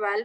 12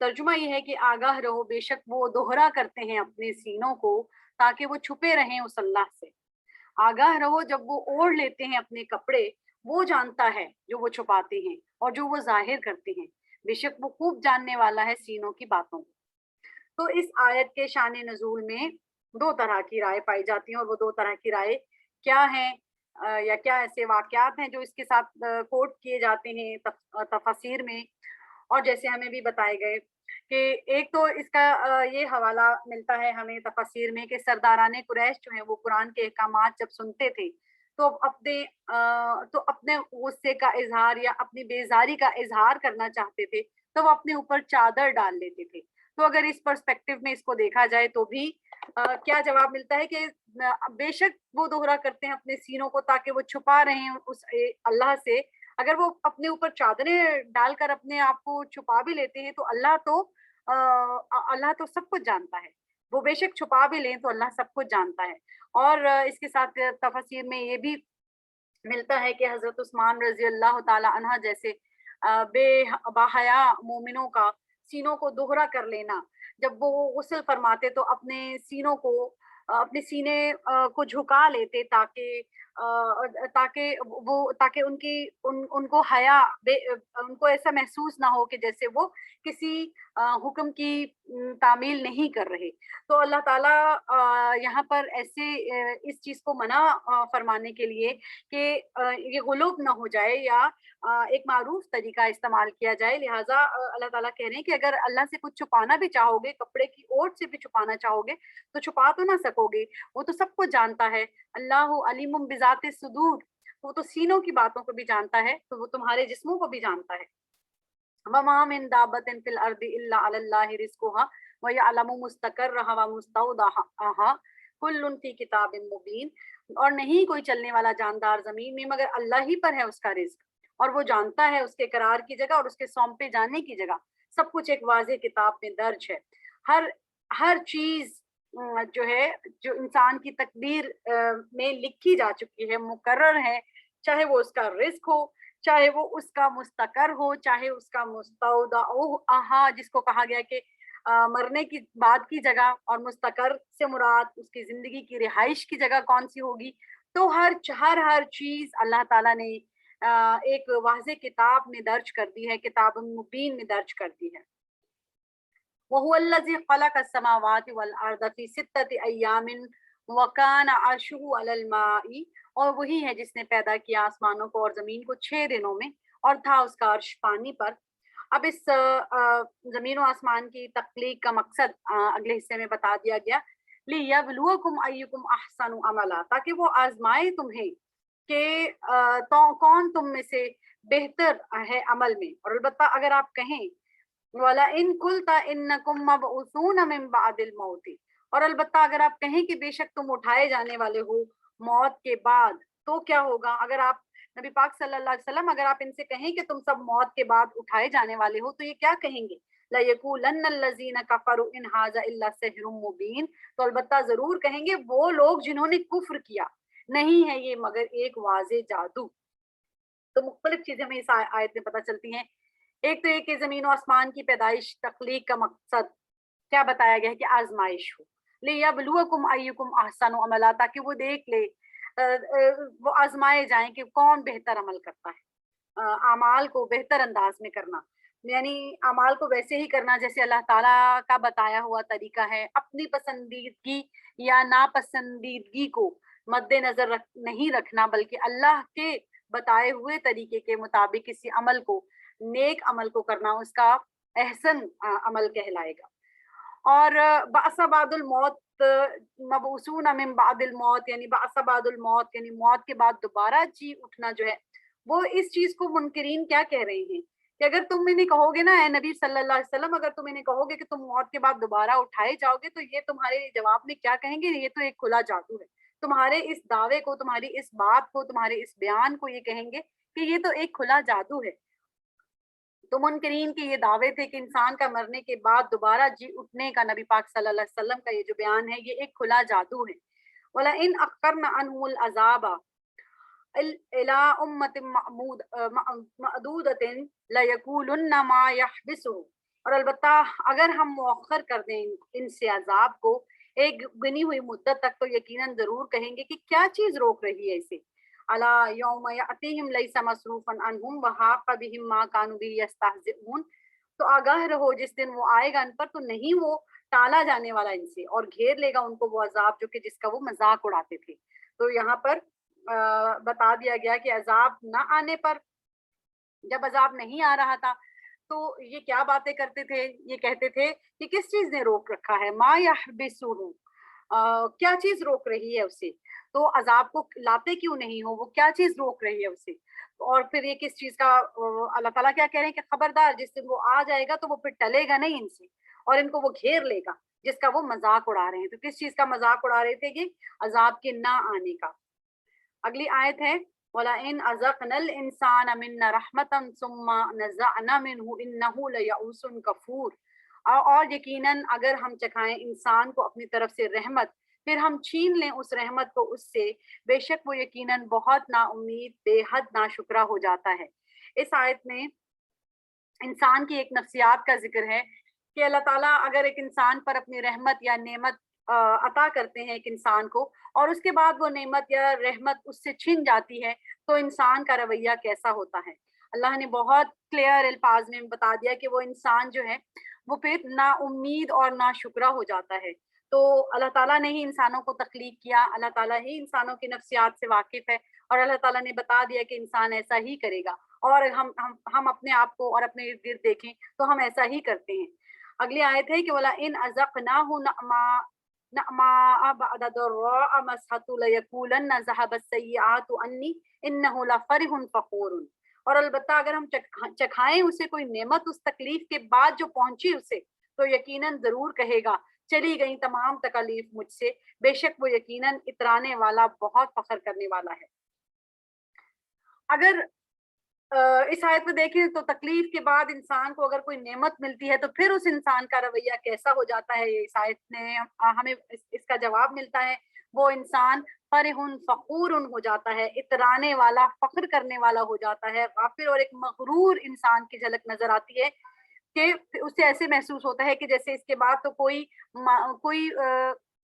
ترجمہ یہ ہے کہ آگاہ رہو، بے شک وہ دوہرا کرتے ہیں اپنے سینوں کو تاکہ وہ چھپے رہیں اس اللہ سے۔ آگاہ رہو، جب وہ اوڑھ لیتے ہیں اپنے کپڑے، وہ جانتا ہے جو وہ چھپاتے ہیں اور جو وہ ظاہر کرتے ہیں، بے شک وہ خوب جاننے والا ہے سینوں کی باتوں کو۔ تو اس آیت کے شان نزول میں دو طرح کی رائے پائی جاتی ہیں، اور وہ دو طرح کی رائے کیا ہیں، یا کیا ایسے واقعات ہیں جو اس کے ساتھ کوٹ کیے جاتے ہیں تفاسیر میں، اور جیسے ہمیں بھی بتائے گئے کہ ایک تو اس کا یہ حوالہ ملتا ہے ہمیں تفاسیر میں کہ سرداران قریش جو ہیں وہ قرآن کے احکامات جب سنتے تھے تو اپنے غصے کا اظہار یا اپنی بیزاری کا اظہار کرنا چاہتے تھے تو وہ اپنے اوپر چادر ڈال لیتے تھے۔ تو اگر اس پرسپیکٹو میں اس کو دیکھا جائے تو بھی کیا جواب ملتا ہے کہ بے شک وہ دوہرا کرتے ہیں اپنے سینوں کو تاکہ وہ چھپا رہے ہیں اس اللہ سے۔ اگر وہ اپنے اوپر چادریں ڈال کر اپنے آپ کو چھپا بھی لیتے ہیں تو اللہ تو سب کچھ جانتا ہے، وہ بے شک چھپا بھی لیں تو اللہ سب کچھ جانتا ہے۔ اور اس کے ساتھ تفسیر میں یہ بھی ملتا ہے کہ حضرت عثمان رضی اللہ تعالی عنہ جیسے بے باحیا مومنوں کا سینوں کو دوہرا کر لینا، جب وہ غسل فرماتے تو اپنے سینے کو جھکا لیتے تاکہ ان کو حیا ان کو ایسا محسوس نہ ہو کہ جیسے وہ کسی حکم کی تعمیل نہیں کر رہے۔ تو اللہ تعالیٰ یہاں پر ایسے اس چیز کو منع فرمانے کے لیے کہ یہ غلوب نہ ہو جائے یا ایک معروف طریقہ استعمال کیا جائے، لہٰذا اللہ تعالیٰ کہہ رہے ہیں کہ اگر اللہ سے کچھ چھپانا بھی چاہو گے، کپڑے کی اوٹ سے بھی چھپانا چاہو گے تو چھپا تو نہ سکو گے، وہ تو سب کچھ جانتا ہے۔ اللہ علیم بذات الصدور، وہ تو سینوں کی باتوں کو بھی جانتا ہے، تو وہ تمہارے جسموں کو بھی جانتا ہے۔ وَمَا مِن دَابَّةٍ فِي الْأَرْضِ إِلَّا عَلَى اللَّهِ رِزْقُهَا وَيَعْلَمُ مُسْتَقَرَّهَا وَمُسْتَوْدَعَهَا كُلٌّ فِي كِتَابٍ مُبِينٍ، اور نہیں کوئی چلنے والا جاندار زمین میں مگر اللہ ہی پر ہے اس کا رزق، اور وہ جانتا ہے اس کے قرار کی جگہ اور اس کے سونپے جانے کی جگہ، سب کچھ ایک واضح کتاب میں درج ہے۔ ہر چیز جو ہے جو انسان کی تقدیر میں لکھی جا چکی ہے، مقرر ہے، چاہے وہ اس کا رزق ہو، چاہے وہ اس کا مستقر ہو، چاہے اس کا مستودع جس کو کہا گیا کہ مرنے کی بعد کی جگہ، اور مستقر سے مراد اس کی زندگی کی رہائش کی جگہ کون سی ہوگی۔ تو ہر چیز اللہ تعالیٰ نے ایک واضح کتاب میں درج کر دی ہے، کتاب مبین میں درج کر دی ہے۔ وَهُوَ الَّذِي خَلَقَ السَّمَاوَاتِ وَالْأَرْضَ فِي سِتَّةِ أَيَّامٍ وَكَانَ عَرْشُهُ عَلَى الْمَاءِ، اور وہی ہے جس نے پیدا کیا آسمانوں کو اور زمین کو 6 دنوں میں، اور تھا اس کا عرش پانی پر۔ اب اس زمین و آسمان کی تخلیق کا مقصد اگلے حصے میں بتا دیا گیا، لِيَبْلُوَكُمْ أَيُّكُمْ أَحْسَنُ عَمَلًا، تاکہ وہ آزمائے تمہیں کہ کون تم میں سے بہتر ہے عمل میں۔ اور البتہ اگر آپ کہیں وَلَئِن قُلْتَ إِنَّكُمْ مَبْعُوثُونَ مِن بَعْدِ الْمَوْتِ، اور البتہ اگر آپ کہیں کہ بے شک تم اٹھائے جانے والے ہو موت کے بعد، تو کیا ہوگا؟ اگر آپ نبی پاک صلی اللہ علیہ وسلم اگر آپ ان سے کہیں کہ تم سب موت کے بعد اٹھائے جانے والے ہو تو یہ کیا کہیں گے؟ لَيَقُولَنَّ الَّذِينَ كَفَرُوا إِنْ هَٰذَا إِلَّا سِحْرٌ مُّبِينٌ، تو البتہ ضرور کہیں گے وہ لوگ جنہوں نے کفر کیا، نہیں ہے یہ مگر ایک واضح جادو۔ تو مختلف چیزیں ہمیں اس آیت میں پتہ چلتی ہیں۔ ایک تو یہ کہ زمین و آسمان کی پیدائش تخلیق کا مقصد کیا بتایا گیا ہے کہ آزمائش ہو، لِيَبْلُوَكُمْ أَيُّكُمْ أَحْسَنُ عَمَلًا، تاکہ وہ دیکھ لے وہ آزمائے جائیں کہ کون بہتر عمل کرتا ہے، اعمال کو بہتر انداز میں کرنا، یعنی اعمال کو ویسے ہی کرنا جیسے اللہ تعالیٰ کا بتایا ہوا طریقہ ہے، اپنی پسندیدگی یا ناپسندیدگی کو مد نظر نہیں رکھنا، بلکہ اللہ کے بتائے ہوئے طریقے کے مطابق کسی عمل کو، نیک عمل کو کرنا اس کا احسن عمل کہلائے گا۔ اور بعث بعد الموت، مبعوثون من بعد الموت، یعنی بعث بعد الموت یعنی موت کے بعد دوبارہ جی اٹھنا جو ہے، وہ اس چیز کو منکرین کیا کہہ رہے ہیں کہ اگر تم انہیں کہو گے نا اے نبی صلی اللہ علیہ وسلم، اگر تم انہیں کہو گے کہ تم موت کے بعد دوبارہ اٹھائے جاؤ گے تو یہ تمہارے جواب میں کیا کہیں گے؟ یہ تو ایک کھلا جادو ہے۔ تمہارے اس دعوے کو، تمہاری اس بات کو، تمہارے اس بیان کو یہ کہیں گے کہ یہ تو ایک کھلا جادو ہے۔ تو منکرین کے یہ دعوے تھے کہ انسان کا مرنے کے بعد دوبارہ جی اٹھنے کا نبی پاک صلی اللہ علیہ وسلم کا یہ جو بیان ہے یہ ایک کھلا جادو ہے۔ وَلَئِنْ أَخَّرْنَا عَنْهُمُ الْعَذَابَ إِلَىٰ أُمَّةٍ مَّعْدُودَةٍ لَيَقُولُنَّ مَا يَحْبِسُهُ، اور البتہ اگر ہم مؤخر کر دیں ان سے عذاب کو ایک گنی ہوئی مدت تک، تو یقیناً ضرور کہیں گے کہ کیا چیز روک رہی ہے اسے. الا یوم یاتیہم لیس مصروفا عنہم وحاق بہم ما کانوا به یستہزئون. تو آگاہ رہو جس دن وہ آئے گا ان پر، تو نہیں وہ ٹالا جانے والا ان سے، اور گھیر لے گا ان کو وہ عذاب جو کہ جس کا وہ مذاق اڑاتے تھے. تو یہاں پر بتا دیا گیا کہ عذاب نہ آنے پر، جب عذاب نہیں آ رہا تھا تو یہ کیا باتیں کرتے تھے، یہ کہتے تھے کہ کس چیز نے روک رکھا ہے، ما یحبسہ، کیا چیز روک رہی ہے اسے، تو عذاب کو لاتے کیوں نہیں ہو، وہ کیا چیز روک رہی ہے اسے. اور پھر یہ کس چیز کا اللہ تعالیٰ کیا کہہ رہے ہیں کہ خبردار جس دن وہ آ جائے گا تو وہ پھر ٹلے گا نہیں ان سے، اور ان کو وہ گھیر لے گا جس کا وہ مذاق اڑا رہے ہیں. تو کس چیز کا مذاق اڑا رہے تھے؟ یہ عذاب کے نہ آنے کا. اگلی آیت ہے وَلَئِنْ أَذَقْنَا الْإِنسَانَ مِنَّا رَحْمَةً ثُمَّ نَزَعْنَا مِنْهُ إِنَّهُ لَيَئُوسٌ كَفُورٌ. اور یقیناً اگر ہم چکھائیں انسان کو اپنی طرف سے رحمت، پھر ہم چھین لیں اس رحمت کو اس سے، بے شک وہ یقیناً بہت نا امید، بے حد ناشکرا ہو جاتا ہے. اس آیت میں انسان کی ایک نفسیات کا ذکر ہے کہ اللہ تعالیٰ اگر ایک انسان پر اپنی رحمت یا نعمت عطا کرتے ہیں ایک انسان کو، اور اس کے بعد وہ نعمت یا رحمت اس سے چھن جاتی ہے، تو انسان کا رویہ کیسا ہوتا ہے. اللہ نے بہت کلیئر الفاظ میں بتا دیا کہ وہ انسان جو ہے وہ پھر نا امید اور نا شکرا ہو جاتا ہے. تو اللہ تعالیٰ نے ہی انسانوں کو تخلیق کیا، اللہ تعالیٰ ہی انسانوں کی نفسیات سے واقف ہے، اور اللہ تعالیٰ نے بتا دیا کہ انسان ایسا ہی کرے گا. اور ہم اپنے آپ کو اور اپنے ارد گرد دیکھیں تو ہم ایسا ہی کرتے ہیں. اگلی آیت ہے کہ وَلَئِنْ أَذَقْنَاهُ نعماء بعد ضراء مسحة ليقولن ذهب السيئات عني إنه لفرح فخور. اور البتہ اگر ہم چکھائیں اسے کوئی نعمت اس تکلیف کے بعد جو پہنچی اسے، تو یقیناً ضرور کہے گا چلی گئی تمام تکالیف مجھ سے، بے شک وہ یقیناً اترانے والا، بہت فخر کرنے والا ہے. اگر اس آیت میں دیکھیں تو تکلیف کے بعد انسان کو اگر کوئی نعمت ملتی ہے تو پھر اس انسان کا رویہ کیسا ہو جاتا ہے. اس آیت میں ہمیں اس کا جواب ملتا ہے، وہ انسان فرح فخور ہو جاتا ہے، اترانے والا، فخر کرنے والا ہو جاتا ہے. غافل اور ایک مغرور انسان کی جھلک نظر آتی ہے کہ اسے ایسے محسوس ہوتا ہے کہ جیسے اس کے بعد تو کوئی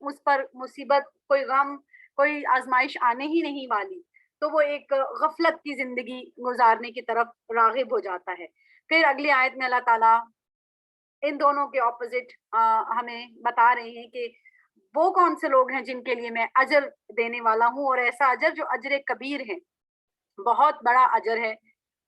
اس پر مصیبت، کوئی غم، کوئی آزمائش آنے ہی نہیں والی. تو وہ ایک غفلت کی زندگی گزارنے کی طرف راغب ہو جاتا ہے. پھر اگلی آیت میں اللہ تعالیٰ ان دونوں کے اپوزٹ ہمیں بتا رہے ہیں کہ وہ کون سے لوگ ہیں جن کے لیے میں اجر دینے والا ہوں، اور ایسا اجر جو اجر کبیر ہے، بہت بڑا اجر ہے.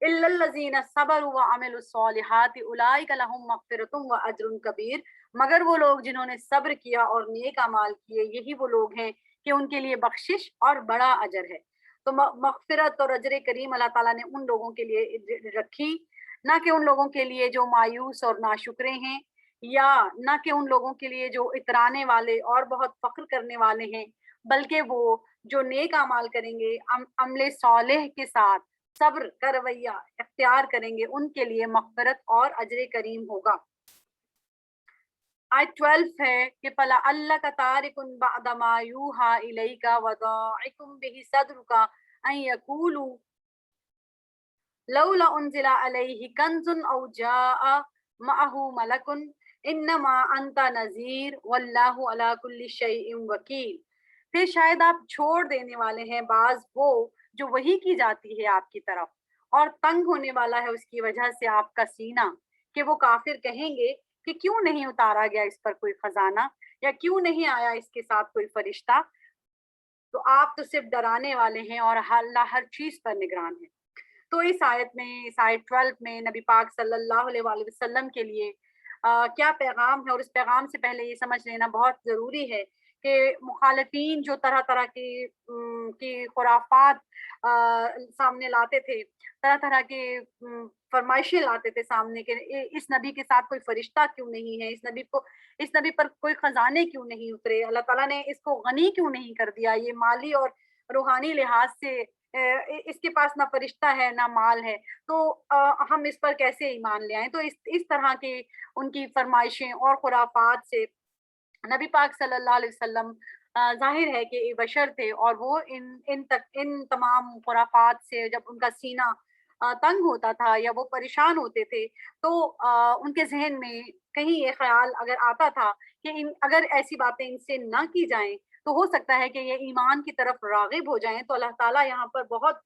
الا الذین صبروا وعملوا الصالحات اولئک لهم مغفرۃ واجر کبیر. مگر وہ لوگ جنہوں نے صبر کیا اور نیک اعمال کیے، یہی وہ لوگ ہیں کہ ان کے لیے بخشش اور بڑا اجر ہے. تو مغفرت اور اجر کریم اللہ تعالیٰ نے ان لوگوں کے لیے رکھی، نہ کہ ان لوگوں کے لیے جو مایوس اور ناشکرے ہیں، یا نہ کہ ان لوگوں کے لیے جو اترانے والے اور بہت فخر کرنے والے ہیں، بلکہ وہ جو نیک اعمال کریں گے، عمل صالح کے ساتھ صبر کا رویہ اختیار کریں گے، ان کے لیے مغفرت اور اجر کریم ہوگا. آیت 12 ہے کہ فَلَعَلَّكَ تَارِكٌ بَعْدَ مَا يُوحَىٰ إِلَيْكَ وَضَاعِقٌ بِهِ صَدْرُكَ أَن يَقُولُوا لَوْلَا أُنزِلَ عَلَيْهِ كَنزٌ أَوْ جَاءَ مَعَهُ مَلَكٌ إِنَّمَا أَنتَ نَذِيرٌ وَاللَّهُ عَلَىٰ كُلِّ شَيْءٍ وَكِيلٌ. پھر شاید آپ چھوڑ دینے والے ہیں بعض وہ جو وحی کی جاتی ہے آپ کی طرف، اور تنگ ہونے والا ہے اس کی وجہ سے آپ کا سینہ، کہ وہ کافر کہیں گے کہ کیوں نہیں اتارا گیا اس پر کوئی خزانہ، یا کیوں نہیں آیا اس کے ساتھ کوئی فرشتہ. تو آپ تو صرف ڈرانے والے ہیں اور اللہ ہر چیز پر نگران ہے. تو اس آیت میں، اس آیت 12 میں نبی پاک صلی اللہ علیہ وآلہ وسلم کے لیے کیا پیغام ہے. اور اس پیغام سے پہلے یہ سمجھ لینا بہت ضروری ہے کہ مخالفین جو طرح طرح کی خرافات سامنے لاتے تھے، طرح طرح کے فرمائشیں لاتے تھے سامنے کہ اس نبی کے ساتھ کوئی فرشتہ کیوں نہیں ہے، اس نبی پر کوئی خزانے کیوں نہیں اترے، اللہ تعالیٰ نے اس کو غنی کیوں نہیں کر دیا، یہ مالی اور روحانی لحاظ سے اس کے پاس نہ فرشتہ ہے نہ مال ہے، تو ہم اس پر کیسے ایمان لے آئیں. تو اس طرح کی ان کی فرمائشیں اور خرافات سے نبی پاک صلی اللہ علیہ وسلم ظاہر ہے کہ بشر تھے، اور وہ ان تمام خرافات سے جب ان کا سینہ تنگ ہوتا تھا یا وہ پریشان ہوتے تھے تو ان کے ذہن میں کہیں یہ خیال اگر آتا تھا کہ اگر ایسی باتیں ان سے نہ کی جائیں تو ہو سکتا ہے کہ یہ ایمان کی طرف راغب ہو جائیں، تو اللہ تعالیٰ یہاں پر بہت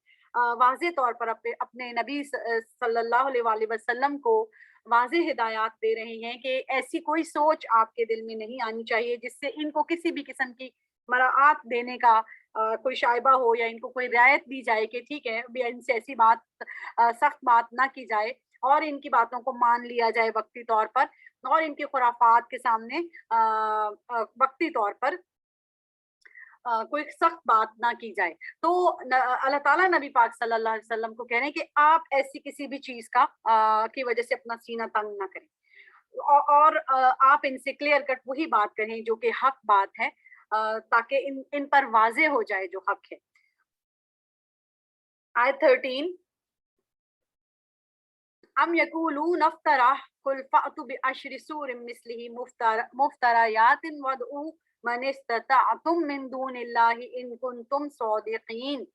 واضح طور پر اپنے نبی صلی اللہ علیہ وآلہ وسلم کو واضح ہدایات دے رہے ہیں کہ ایسی کوئی سوچ آپ کے دل میں نہیں آنی چاہیے جس سے ان کو کسی بھی قسم کی مراعات دینے کا کوئی شائبہ ہو، یا ان کو کوئی رعایت دی جائے کہ ٹھیک ہے ان سے ایسی بات سخت بات نہ کی جائے اور ان کی باتوں کو مان لیا جائے وقتی طور پر، اور ان کے خرافات کے سامنے وقتی طور پر کوئی سخت بات نہ کی جائے۔ تو اللہ تعالیٰ نبی پاک صلی اللہ علیہ وسلم کو کہہ رہے ہیں کہ آپ ایسی کسی بھی چیز کا کی وجہ سے اپنا سینہ تنگ نہ کریں، اور آپ ان سے کلیئر کٹ وہی بات کریں جو کہ حق بات ہے، تاکہ ان پر واضح ہو جائے جو حق ہے۔ آیت 13، ام یقولون افترا قل فأتوا بعشر سور مثلہ مفتریات وادعوا من استطعتم من دون اللہ ان کنتم صادقین۔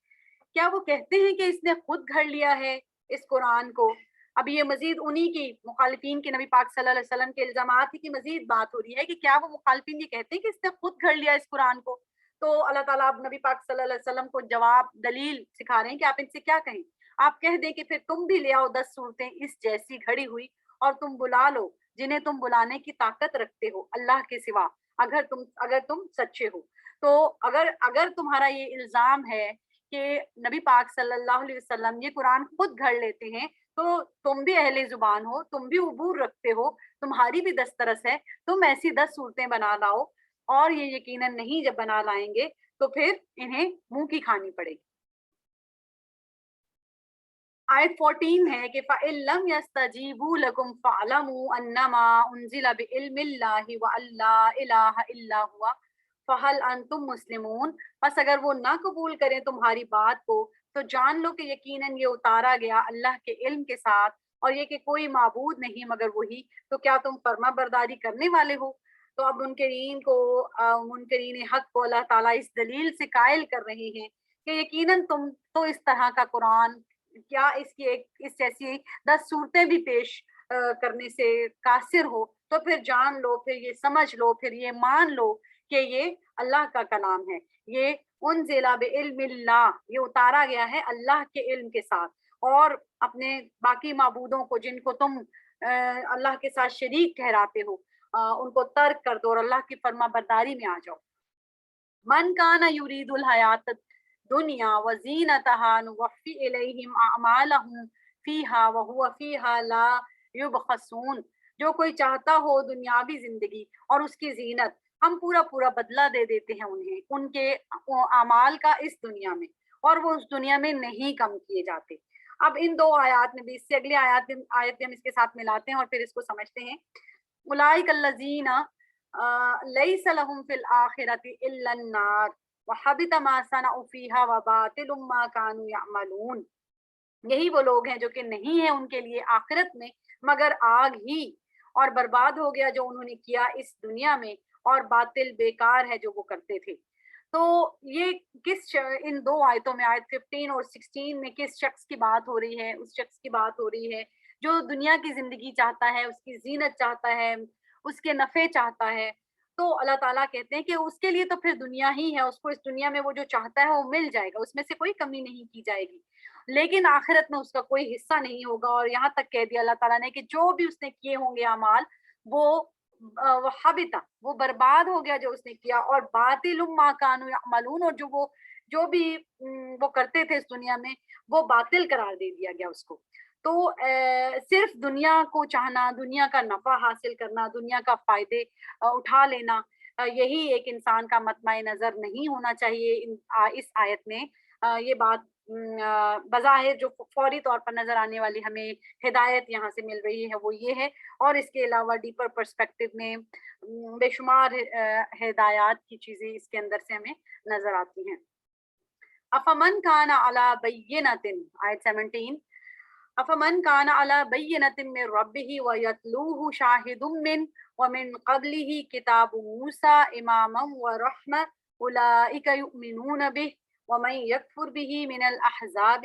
کیا وہ کہتے ہیں کہ اس نے خود گھڑ لیا ہے اس قرآن کو؟ اب یہ مزید انہی کی مخالفین کے نبی پاک صلی اللہ علیہ وسلم کے الزامات کی مزید بات ہو رہی ہے کہ کیا وہ مخالفین یہ کہتے ہیں کہ اس نے خود گھڑ لیا اس قرآن کو؟ تو اللہ تعالیٰ اب نبی پاک صلی اللہ علیہ وسلم کو جواب دلیل سکھا رہے ہیں کہ آپ ان سے کیا کہیں، آپ کہہ دیں کہ پھر تم بھی لے آؤ 10 صورتیں اس جیسی گھڑی ہوئی اور تم بلا لو جنہیں تم بلانے کی طاقت رکھتے ہو اللہ کے سوا، اگر تم سچے ہو۔ تو اگر تمہارا یہ الزام ہے کہ نبی پاک صلی اللہ علیہ وسلم یہ قرآن خود گھڑ لیتے ہیں، تو تم بھی اہل زبان ہو، تم بھی عبور رکھتے ہو، تمہاری بھی دسترس ہے، تم ایسی 10 صورتیں بنا لاؤ، اور یہ یقیناً نہیں جب بنا لائیں گے تو پھر انہیں منہ کی کھانی پڑے گی۔ آیت 14 ہے کہ فَإِن لَّمْ يَسْتَجِيبُوا لَكُمْ فَاعْلَمُوا أَنَّمَا أُنزِلَ بِعِلْمِ اللَّهِ وَأَن لَّا إِلَٰهَ إِلَّا هُوَ فَهَلْ أَنتُم مُّسْلِمُونَ۔ بس اگر وہ نہ قبول کریں تمہاری بات کو تو جان لو کہ یقیناً یہ اتارا گیا اللہ کے علم کے ساتھ، اور یہ کہ کوئی معبود نہیں مگر وہی، تو کیا تم فرما برداری کرنے والے ہو؟ تو اب منکرین حق کو اللہ تعالیٰ اس دلیل سے قائل کر رہے ہیں کہ یقیناً تم تو اس طرح کا قرآن، کیا اس جیسی 10 صورتیں بھی پیش کرنے سے قاصر ہو، تو پھر جان لو، پھر یہ سمجھ لو، پھر یہ مان لو کہ یہ اللہ کا کلام ہے، یہ انزل بعلم اللہ، یہ اتارا گیا ہے اللہ کے علم کے ساتھ، اور اپنے باقی معبودوں کو جن کو تم اللہ کے ساتھ شریک ٹھہراتے ہو ان کو ترک کر دو اور اللہ کی فرما برداری میں آ جاؤ۔ من کان یرید الحیات دنیا وزینتها نوفی الیہم اعمالہم فیہا وہو فیہا لا یبخسون۔ جو کوئی چاہتا ہو دنیاوی زندگی اور اس کی زینت، ہم پورا بدلہ دے دیتے ہیں انہیں ان کے اعمال کا اس دنیا میں، اور وہ اس دنیا میں نہیں کم کیے جاتے۔ اب ان دو آیات میں بھی، اس سے اگلی آیت بھی ہم اس کے ساتھ ملاتے ہیں اور پھر اس کو سمجھتے ہیں۔ اولئک الذین لیس لهم فی الآخرۃ الا النار وحبط ما صنعوا فیہا وباطل ما کانوا یعملون۔ یہی وہ لوگ ہیں جو کہ نہیں ہیں ان کے لیے آخرت میں مگر آگ ہی، اور برباد ہو گیا جو انہوں نے کیا اس دنیا میں، اور باطل بیکار ہے جو وہ کرتے تھے۔ تو یہ ان دو آیتوں میں، آیت 15 اور 16 میں کس شخص کی بات ہو رہی ہے؟ اس شخص کی بات ہو رہی ہے جو دنیا کی زندگی چاہتا ہے، اس کی زینت چاہتا ہے، اس کے نفع چاہتا ہے۔ تو اللہ تعالیٰ کہتے ہیں کہ اس کے لیے تو پھر دنیا ہی ہے، اس کو اس دنیا میں وہ جو چاہتا ہے وہ مل جائے گا، اس میں سے کوئی کمی نہیں کی جائے گی، لیکن آخرت میں اس کا کوئی حصہ نہیں ہوگا۔ اور یہاں تک کہہ دیا اللہ تعالیٰ نے کہ جو بھی اس نے کیے ہوں گے اعمال، وہ حبطہ، وہ برباد ہو گیا جو اس نے کیا، اور باطل ما کانوا یعملون، اور جو بھی وہ کرتے تھے اس دنیا میں وہ باطل قرار دے دیا گیا اس کو۔ تو صرف دنیا کو چاہنا، دنیا کا نفع حاصل کرنا، دنیا کا فائدے اٹھا لینا، یہی ایک انسان کا مطمع نظر نہیں ہونا چاہیے۔ اس آیت میں یہ بات بظاہر جو فوری طور پر نظر آنے والی ہمیں ہدایت یہاں سے مل رہی ہے وہ یہ ہے، اور اس کے علاوہ ڈیپر پرسپیکٹو میں بے شمار ہدایات کی چیزیں اس کے اندر سے ہمیں نظر آتی ہیں۔ افمن کان علی بینۃ، آیت 17، افمن کان علی بینۃ من ربہ ویتلوہ شاہد ومن قبلہ کتاب موسیٰ اماما ورحمۃ اولئک یؤمنون بہ ومن یکفر بہ من الاحزاب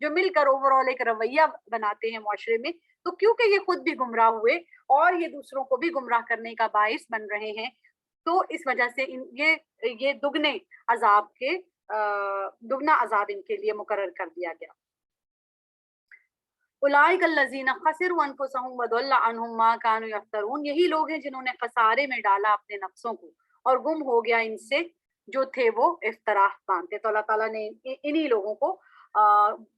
جو مل کر اوور آل ایک رویہ بناتے ہیں معاشرے میں، تو کیونکہ یہ خود بھی گمراہ ہوئے اور یہ دوسروں کو بھی گمراہ کرنے کا باعث بن رہے ہیں، تو اس وجہ سے یہ دگنے عذاب کے دگنا عذاب ان کے لیے مقرر کر دیا گیا۔ اولئک الذین خسروا انفسهم وضل عنهم ما كانوا یفترون، یہی لوگ ہیں جنہوں نے خسارے میں ڈالا اپنے نفسوں کو اور گم ہو گیا ان سے جو تھے وہ افطرا باندھتے۔ تو اللہ تعالیٰ نے انہی لوگوں کو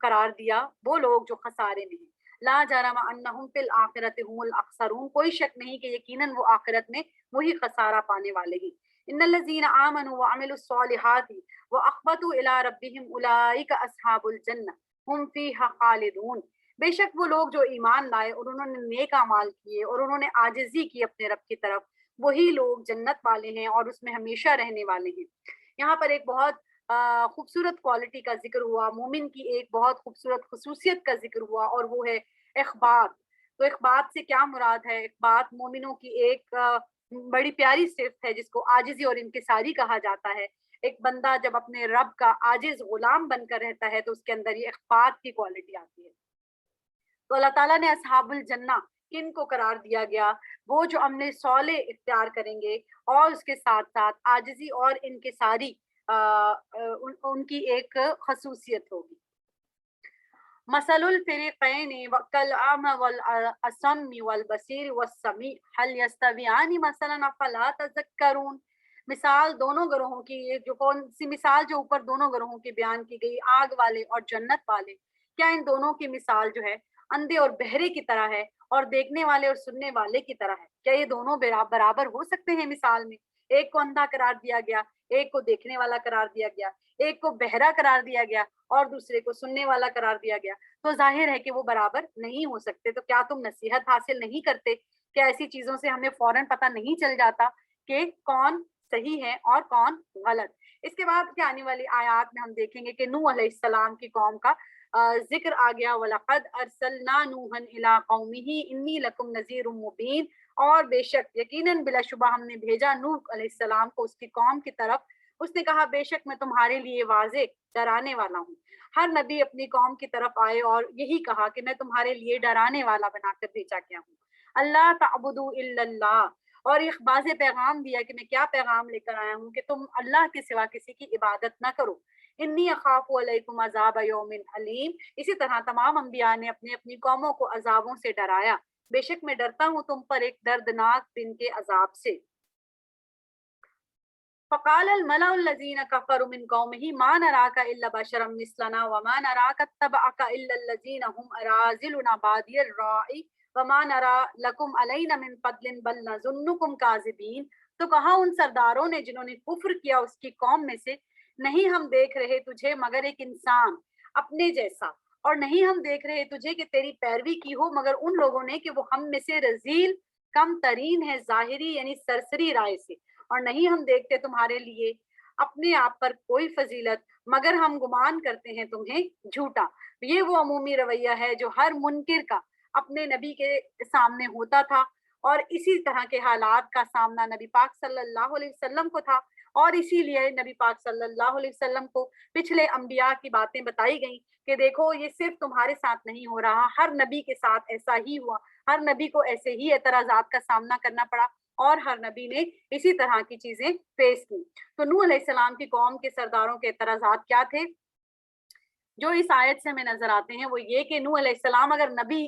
قرار دیا وہ لوگ جو خسارے میں ہیں۔ لا جرم انہم فی الآخرۃ هم الاخسرون، کوئی شک نہیں کہ یقیناً وہ آخرت میں وہی خسارہ پانے والے ہیں۔ ان الذین آمنوا وعملوا الصالحات واخبتوا الی ربهم اولئک اصحاب الجنہ هم فیہا خالدون، بے شک وہ لوگ جو ایمان لائے اور انہوں نے نیک اعمال کیے اور انہوں نے عاجزی کی اپنے رب کی طرف، وہی لوگ جنت والے ہیں اور اس میں ہمیشہ رہنے والے ہیں۔ یہاں پر ایک بہت خوبصورت کوالٹی کا ذکر ہوا، مومن کی ایک بہت خوبصورت خصوصیت کا ذکر ہوا، اور وہ ہے اخبات۔ تو اخبات سے کیا مراد ہے؟ اخبات مومنوں کی ایک بڑی پیاری صفت ہے جس کو عاجزی اور انکساری کہا جاتا ہے۔ ایک بندہ جب اپنے رب کا عاجز غلام بن کر رہتا ہے تو اس کے اندر یہ اخبات کی کوالٹی آتی ہے۔ تو اللہ تعالیٰ نے اصحاب الجنہ کن کو قرار دیا گیا؟ وہ جو عمل صالح اختیار کریں گے اور اس کے ساتھ ساتھ عاجزی اور انکساری ان کی ایک خصوصیت ہوگی۔ مثل الفریقین کالأعمی والأصم والبصیر والسمیع هل یستویان مثلا افلا تذکرون، مثال دونوں گروہوں کی، جو کون سی مثال جو اوپر دونوں گروہوں کی بیان کی گئی، آگ والے اور جنت والے، کیا ان دونوں کی مثال جو ہے اندھے اور بہرے کی طرح ہے اور دیکھنے والے اور سننے والے کی طرح ہے؟ کیا یہ دونوں برابر ہو سکتے ہیں مثال میں؟ ایک کو اندھا قرار دیا گیا، ایک کو دیکھنے والا قرار دیا گیا، ایک کو بہرا قرار دیا گیا اور دوسرے کو سننے والا قرار دیا گیا، تو ظاہر ہے کہ وہ برابر نہیں ہو سکتے۔ تو کیا تم نصیحت حاصل نہیں کرتے؟ کیا ایسی چیزوں سے ہمیں فوراً پتہ نہیں چل جاتا کہ کون صحیح ہے اور کون غلط؟ اس کے بعد کے آنے والی آیات میں ہم دیکھیں گے کہ نوح علیہ السلام کی قوم کا ذکر آ گیا، وَلَقَدْ أَرْسَلْنَا نُوحًا إِلَىٰ قَوْمِهِ إِنِّي لَكُمْ نَذِيرٌ مُّبِينٌ، اور بے شک یقیناً بلا شبہ ہم نے بھیجا نوح علیہ السلام کو اس کی قوم کی طرف، اس نے کہا بے شک میں تمہارے لیے واضح ڈرانے والا ہوں۔ ہر نبی اپنی قوم کی طرف آئے اور یہی کہا کہ میں تمہارے لیے ڈرانے والا بنا کر بھیجا گیا ہوں۔ اللہ تعبدوا الا اللہ، اور ایک واضح پیغام دیا کہ میں کیا پیغام لے کر آیا ہوں کہ تم اللہ کے سوا کسی کی عبادت نہ کرو۔ انی اخاف علیکم عذاب یوم علیم، اسی طرح تمام انبیاء نے اپنی اپنی قوموں کو عذابوں سے ڈرایا، بے شک میں ڈرتا ہوں تم پر ایک دردناک دن کے عذاب سے۔ فقال الملأ الذين كفروا من قومه ما نراك الا بشرا مثلنا وما نراك اتبعك الا الذين هم اراذلنا بادي الرأي وما نرى لكم علينا من فضل بل نظنكم كاذبين، تو کہا ان سرداروں نے جنہوں نے کفر کیا اس کی قوم میں سے، نہیں ہم دیکھ رہے تجھے مگر ایک انسان اپنے جیسا، اور نہیں ہم دیکھ رہے تجھے کہ تیری پیروی کی ہو مگر ان لوگوں نے کہ وہ ہم میں سے رذیل کم ترین ہے ظاہری یعنی سرسری رائے سے، اور نہیں ہم دیکھتے تمہارے لیے اپنے آپ پر کوئی فضیلت مگر ہم گمان کرتے ہیں تمہیں جھوٹا۔ یہ وہ عمومی رویہ ہے جو ہر منکر کا اپنے نبی کے سامنے ہوتا تھا، اور اسی طرح کے حالات کا سامنا نبی پاک صلی اللہ علیہ وسلم کو تھا، اور اسی لیے نبی پاک صلی اللہ علیہ وسلم کو پچھلے انبیاء کی باتیں بتائی گئیں کہ دیکھو یہ صرف تمہارے ساتھ نہیں ہو رہا، ہر نبی کے ساتھ ایسا ہی ہوا، ہر نبی کو ایسے ہی اعتراضات کا سامنا کرنا پڑا اور ہر نبی نے اسی طرح کی چیزیں فیس کی۔ تو نوح علیہ السلام کی قوم کے سرداروں کے اعتراضات کیا تھے جو اس آیت سے ہمیں نظر آتے ہیں؟ وہ یہ کہ نوح علیہ السلام اگر نبی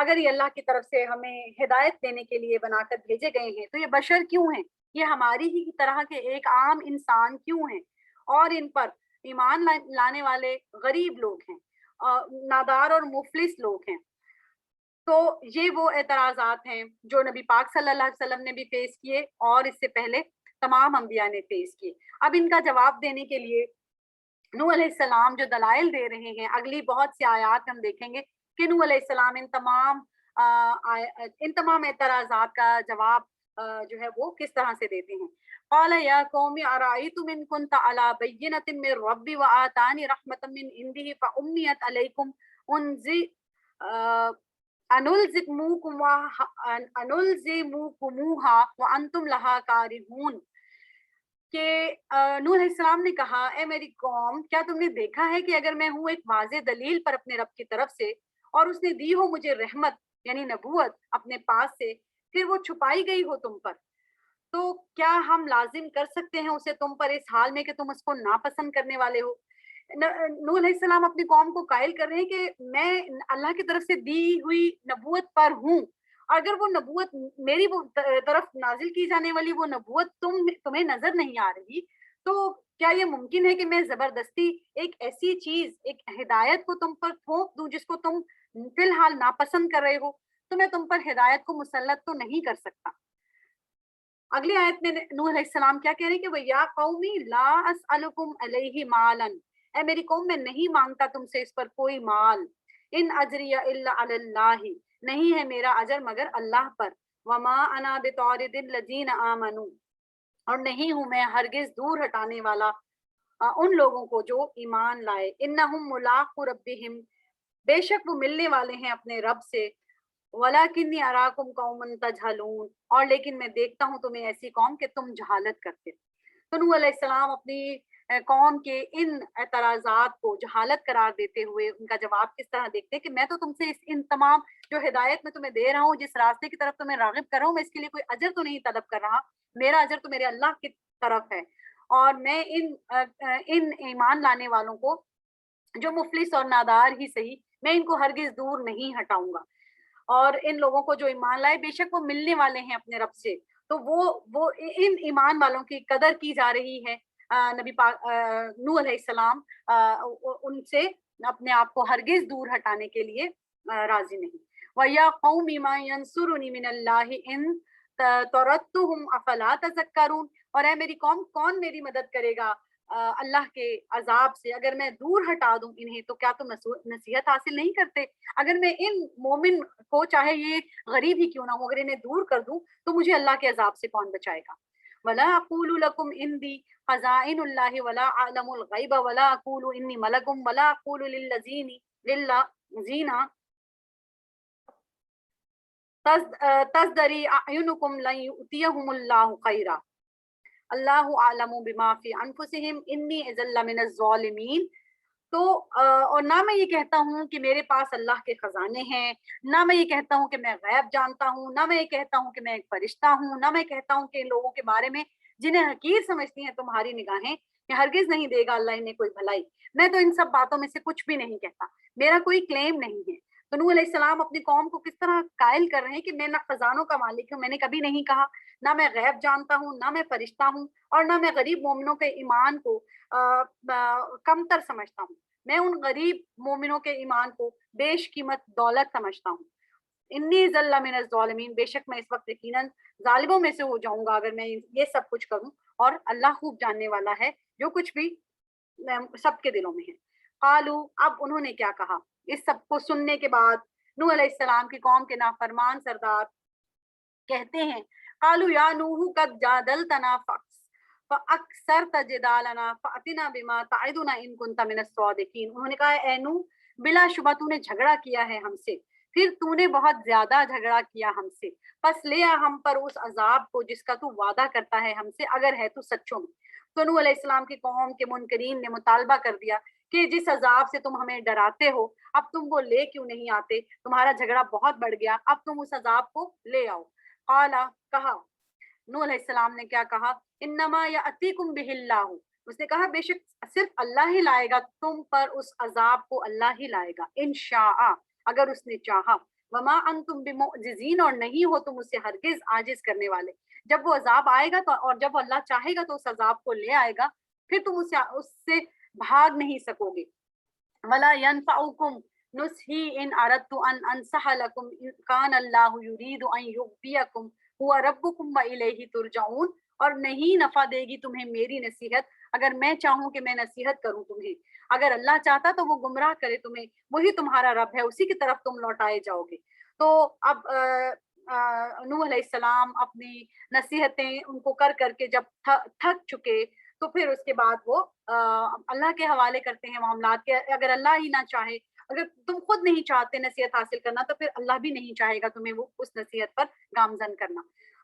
اگر یہ اللہ کی طرف سے ہمیں ہدایت دینے کے لیے بنا کر بھیجے گئے ہیں تو یہ بشر کیوں ہیں؟ یہ ہماری ہی طرح کے ایک عام انسان کیوں ہیں؟ اور ان پر ایمان لانے والے غریب لوگ ہیں، نادار اور مفلس لوگ ہیں۔ تو یہ وہ اعتراضات ہیں جو نبی پاک صلی اللہ علیہ وسلم نے بھی فیس کیے اور اس سے پہلے تمام انبیاء نے فیس کیے۔ اب ان کا جواب دینے کے لیے نوح علیہ السلام جو دلائل دے رہے ہیں، اگلی بہت سی آیات ہم دیکھیں گے کہ نوح علیہ السلام ان تمام اعتراضات کا جواب جو ہے وہ کس طرح سے دیتے ہیں۔ قال یا قوم ارائیتم ان کنت علی بینۃ من ربی وآتانی رحمۃ من عنده فامیت علیکم انلزموکموها وانتم لها کارہون۔ کہ نوح علیہ السلام نے کہا اے میری قوم کیا تم نے دیکھا ہے کہ اگر میں ہوں ایک واضح دلیل پر اپنے رب کی طرف سے اور اس نے دی ہو مجھے رحمت یعنی نبوت اپنے پاس سے پھر وہ چھپائی گئی ہو تم پر تو کیا ہم لازم کر سکتے ہیں اسے تم پر اس حال میں کہ تم اس کو ناپسند کرنے والے ہو. نوح علیہ السلام اپنی قوم کو قائل کر رہے ہیں کہ میں اللہ کی طرف سے دی ہوئی نبوت پر ہوں. اگر وہ نبوت میری طرف نازل کی جانے والی وہ نبوت تمہیں نظر نہیں آ رہی تو کیا یہ ممکن ہے کہ میں زبردستی ایک ایسی چیز ایک ہدایت کو تم پر تھوپ دوں جس کو تم فی الحال ناپسند کر رہے ہو. تو میں تم پر ہدایت کو مسلط تو نہیں کر سکتا. اگلی آیت میں نوح علیہ السلام کیا کہہ رہے ہیں کہ وَيَا قَوْمِ لَا أَسْأَلُكُمْ عَلَيْهِ مَالًا اے میری قوم میں نہیں مانگتا تم سے اس پر کوئی مال. ان اجریہ الا علی اللہ نہیں ہے میرا اجر مگر اللہ پر. وما انا بطارد الذین آمنوا اور نہیں ہوں میں ہرگز دور ہٹانے والا ان لوگوں کو جو ایمان لائے. انہم ملاقو ربہم بے شک وہ ملنے والے ہیں اپنے رب سے. وَلَكِنِّي أَرَاكُمْ قَوْمًا تَجْهَلُونَ اور لیکن میں دیکھتا ہوں تمہیں ایسی قوم کہ تم جہالت کرتے. تو نوح علیہ السلام اپنی قوم کے ان اعتراضات کو جہالت قرار دیتے ہوئے ان کا جواب کس طرح دیکھتے کہ میں تو تم سے ان تمام جو ہدایت میں تمہیں دے رہا ہوں جس راستے کی طرف تمہیں راغب کر رہا ہوں میں اس کے لیے کوئی اجر تو نہیں طلب کر رہا. میرا اجر تو میرے اللہ کی طرف ہے اور میں ان ایمان لانے والوں کو جو مفلس اور نادار ہی صحیح میں ان کو ہرگز دور نہیں ہٹاؤں گا. اور ان لوگوں کو جو ایمان لائے بے شک وہ ملنے والے ہیں اپنے رب سے. تو وہ ان ایمان والوں کی قدر کی جا رہی ہے. نبی پاک نوح علیہ السلام ان سے اپنے آپ کو ہرگز دور ہٹانے کے لیے راضی نہیں. وَيَا قَوْمِ مَا يَنْصُرُنِي مِنَ اللَّهِ إِن طَرَدتُّهُمْ أَفَلَا تَذَكَّرُونَ اور اے میری قوم کون میری مدد کرے گا اللہ کے عذاب سے اگر میں دور ہٹا دوں انہیں تو کیا تم نصیحت حاصل نہیں کرتے. اگر میں ان مومن کو چاہے یہ غریب ہی کیوں نہ ہو اگر انہیں دور کر دوں تو مجھے اللہ کے عذاب سے کون بچائے گا. وَلَا أَقُولُ لَكُمْ إِنْدِي خَزَائِنُ اللَّهِ وَلَا أَعْلَمُ الْغَيْبَ وَلَا أَقُولُ إِنِّي مَلَكٌ وَلَا أَقُولُ لِلَّذِينَ تَزْدَرِي أَعْيُنُكُمْ لَن يُؤْتِيَهُمُ اللَّهُ خَيْرًا اللہ اعلم بما فی انفسہم انی اذا لمن الظالمین. تو اور نہ میں یہ کہتا ہوں کہ میرے پاس اللہ کے خزانے ہیں نہ میں یہ کہتا ہوں کہ میں غیب جانتا ہوں نہ میں یہ کہتا ہوں کہ میں ایک فرشتہ ہوں نہ میں کہتا ہوں کہ ان لوگوں کے بارے میں جنہیں حقیر سمجھتی ہیں تمہاری نگاہیں کہ ہرگز نہیں دے گا اللہ انہیں کوئی بھلائی. میں تو ان سب باتوں میں سے کچھ بھی نہیں کہتا. میرا کوئی کلیم نہیں ہے. تو نوح علیہ السلام اپنی قوم کو کس طرح قائل کر رہے ہیں کہ میں نہ خزانوں کا مالک ہوں میں نے کبھی نہیں کہا نہ میں غیب جانتا ہوں نہ میں فرشتہ ہوں اور نہ میں غریب مومنوں کے ایمان کو کمتر سمجھتا ہوں. میں ان غریب مومنوں کے ایمان کو بیش قیمت دولت سمجھتا ہوں. انی ذل من الظالمین بے شک میں اس وقت یقیناً ظالموں میں سے ہو جاؤں گا اگر میں یہ سب کچھ کروں اور اللہ خوب جاننے والا ہے جو کچھ بھی سب کے دلوں میں ہے. قالو اب انہوں نے کیا کہا اس سب کو سننے کے بعد نوح علیہ السلام کی قوم کے نافرمان سردار کہتے ہیں قالو یا نوح قد جادلتنا فاکثرت جدالنا فاتنا بما تعدنا ان کنت من الصادقین. انہوں نے کہا اے نوح بلا شبہ تو نے جھگڑا کیا ہے ہم سے پھر تو نے بہت زیادہ جھگڑا کیا ہم سے پس لے آ ہم پر اس عذاب کو جس کا تو وعدہ کرتا ہے ہم سے اگر ہے تو سچوں میں. تو نوح علیہ السلام کی قوم کے منکرین نے مطالبہ کر دیا کہ جس عذاب سے تم ہمیں ڈراتے ہو اب تم وہ لے کیوں نہیں آتے تمہارا جھگڑا بہت بڑھ گیا اب تم اس عذاب کو لے آؤ. قالا کہا نوح علیہ السلام نے کیا کہا انما یاتیکم بہ اللہ اس نے کہا بے شک صرف اللہ ہی لائے گا تم پر اس عذاب کو اللہ ہی لائے گا انشاء اگر اس نے چاہا. وما انتم بمعجزین اور نہیں ہو تم اسے ہرگز عاجز کرنے والے. جب وہ عذاب آئے گا تو اور جب اللہ چاہے گا تو اس عذاب کو لے آئے گا پھر تم اس سے بھاگ نہیں سکو گے. ولا ينفعكم نصحي ان اردت ان انصح لكم ان كان الله يريد ان يغويكم هو ربكم والیہ ترجعون. اور نہیں نفع دے گی تمہیں میری نصیحت اگر میں چاہوں کہ میں نصیحت کروں تمہیں. اگر اللہ چاہتا تو وہ گمراہ کرے تمہیں وہی تمہارا رب ہے اسی کی طرف تم لوٹائے جاؤ گے. تو اب نوح علیہ السلام اپنی نصیحتیں ان کو کر کر کے جب تھک چکے تو پھر اس کے بعد وہ اللہ کے حوالے کرتے ہیں معاملات کے. اگر اللہ ہی نہ چاہے اگر تم خود نہیں چاہتے نصیحت حاصل کرنا تو پھر اللہ بھی نہیں چاہے گا تمہیں وہ اس نصیحت پر گامزن کرنا.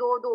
2-2,